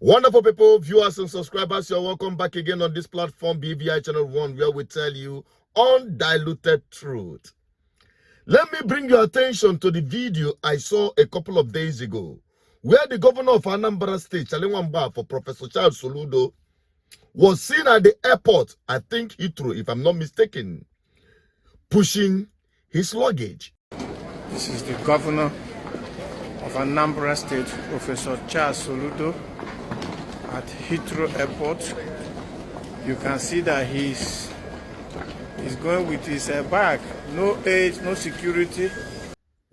Wonderful people, viewers and subscribers, you're welcome back again on this platform, BVI Channel 1, where we tell you undiluted truth. Let me bring your attention to the video I saw a couple of days ago, where the governor of Anambra State, Chalenwamba, for Professor Charles Soludo, was seen at the airport, I think Heathrow, if I'm not mistaken, pushing his luggage. This is the governor of Anambra State, Professor Charles Soludo, at Heathrow Airport. You can see that he's going with his bag. No age, no security.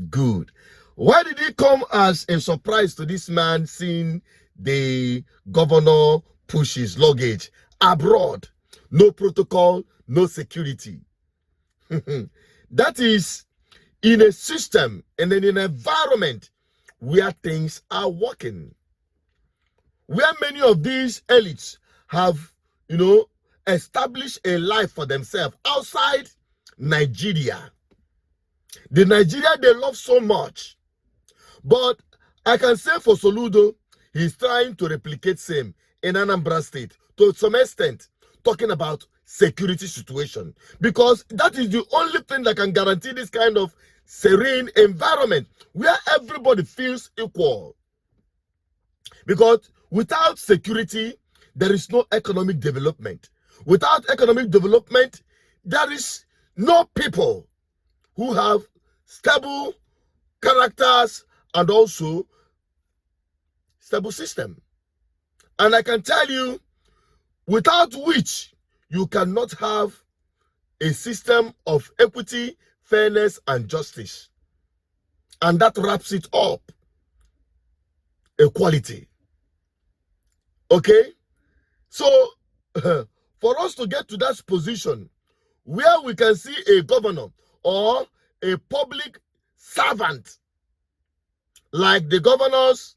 Good. Why did it come as a surprise to this man seeing the governor push his luggage abroad? No protocol, no security. That is in a system and in an environment where things are working. Where many of these elites have, established a life for themselves outside Nigeria. The Nigeria they love so much. But I can say for Soludo, he's trying to replicate same in Anambra State to some extent, talking about security situation. Because that is the only thing that can guarantee this kind of serene environment where everybody feels equal. Because without security, there is no economic development. Without economic development, there is no people who have stable characters and also stable system. And I can tell you, without which you cannot have a system of equity, fairness, and justice. And that wraps it up. Equality. Okay? So, for us to get to that position where we can see a governor or a public servant like the governors,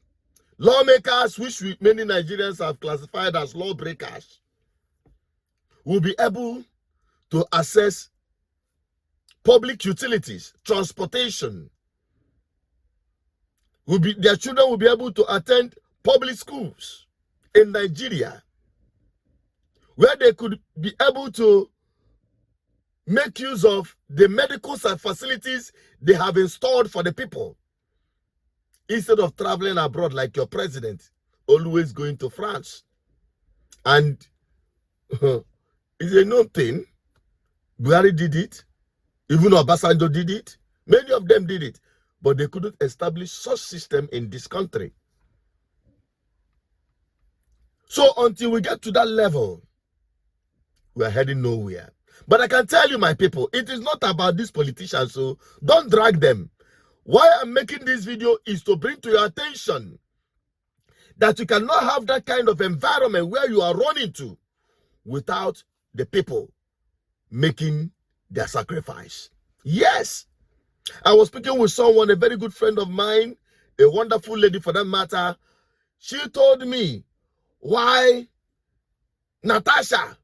lawmakers, which many Nigerians have classified as lawbreakers, will be able to access public utilities, transportation. Their children will be able to attend public schools in Nigeria, where they could be able to make use of the medical facilities they have installed for the people, instead of traveling abroad like your president, always going to France. And it's a known thing. Buhari did it. Even Obasanjo did it. Many of them did it. But they couldn't establish such system in this country. So until we get to that level, we are heading nowhere. But I can tell you, my people, it is not about these politicians, so don't drag them. Why I'm making this video is to bring to your attention that you cannot have that kind of environment where you are running to without the people making their sacrifice. Yes. I was speaking with someone, a very good friend of mine, a wonderful lady for that matter. She told me why Natasha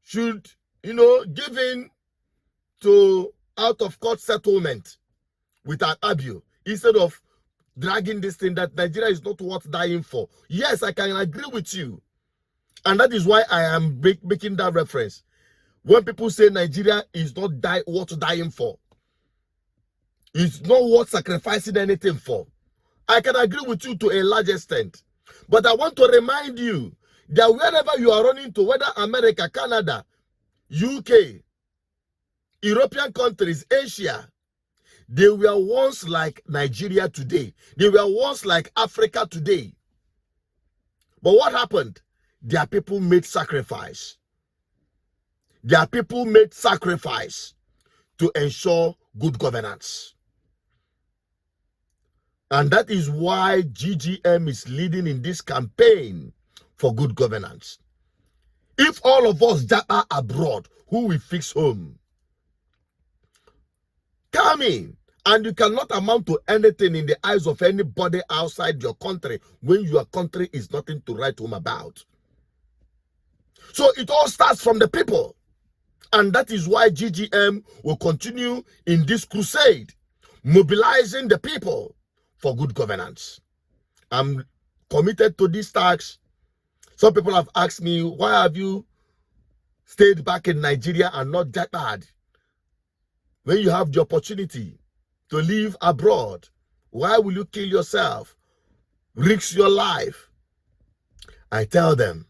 should, give in to out-of-court settlement with an Abio instead of dragging this thing that Nigeria is not worth dying for. Yes, I can agree with you. And that is why I am making that reference. When people say Nigeria is not worth dying for, it's not worth sacrificing anything for, I can agree with you to a large extent. But I want to remind you that wherever you are running to, whether America, Canada, UK, European countries, Asia, they were once like Nigeria today. They were once like Africa today. But what happened? Their people made sacrifice. Their people made sacrifice to ensure good governance. And that is why GGM is leading in this campaign for good governance. If all of us that are abroad, who will fix home? Come in. And you cannot amount to anything in the eyes of anybody outside your country when your country is nothing to write home about. So it all starts from the people. And that is why GGM will continue in this crusade, mobilizing the people for good governance. I'm committed to this tax. Some people have asked me, why have you stayed back in Nigeria and not Jakarta? When you have the opportunity to live abroad, why will you kill yourself, risk your life? I tell them,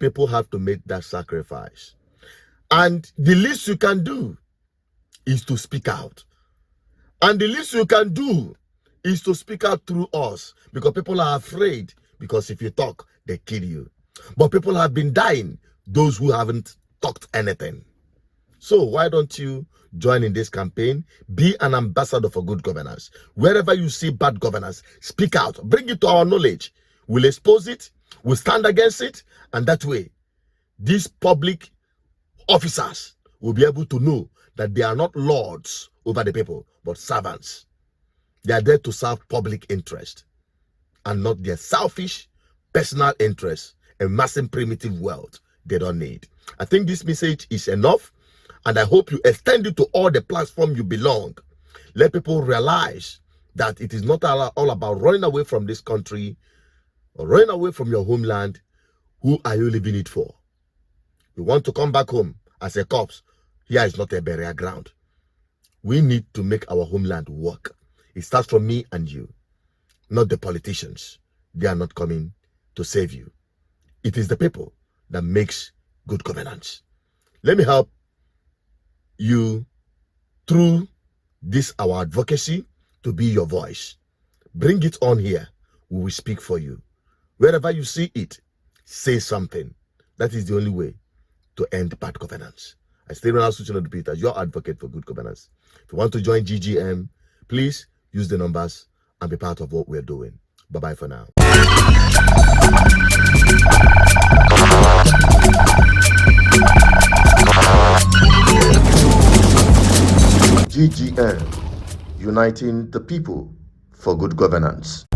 people have to make that sacrifice. And the least you can do is to speak out. And the least you can do is to speak out through us, because people are afraid, because if you talk, they kill you. But people have been dying, those who haven't talked anything. So why don't you join in this campaign? Be an ambassador for good governance. Wherever you see bad governance, speak out. Bring it to our knowledge. We'll expose it. We'll stand against it. And that way, these public officers will be able to know that they are not lords over the people, but servants. They are there to serve public interest and not their selfish personal interest and massive primitive wealth they don't need. I think this message is enough, and I hope you extend it to all the platforms you belong. Let people realize that it is not all about running away from this country or running away from your homeland. Who are you leaving it for? You want to come back home as a corpse? Here is not a burial ground. We need to make our homeland work. It starts from me and you, not the politicians. They are not coming to save you. It is the people that makes good governance. Let me help you through this, our advocacy, to be your voice. Bring it on here. We will speak for you. Wherever you see it, say something. That is the only way to end bad governance. I stay around Soludo Peter, your advocate for good governance. If you want to join GGM, please use the numbers and be part of what we're doing. Bye-bye for now. GGM, uniting the people for good governance.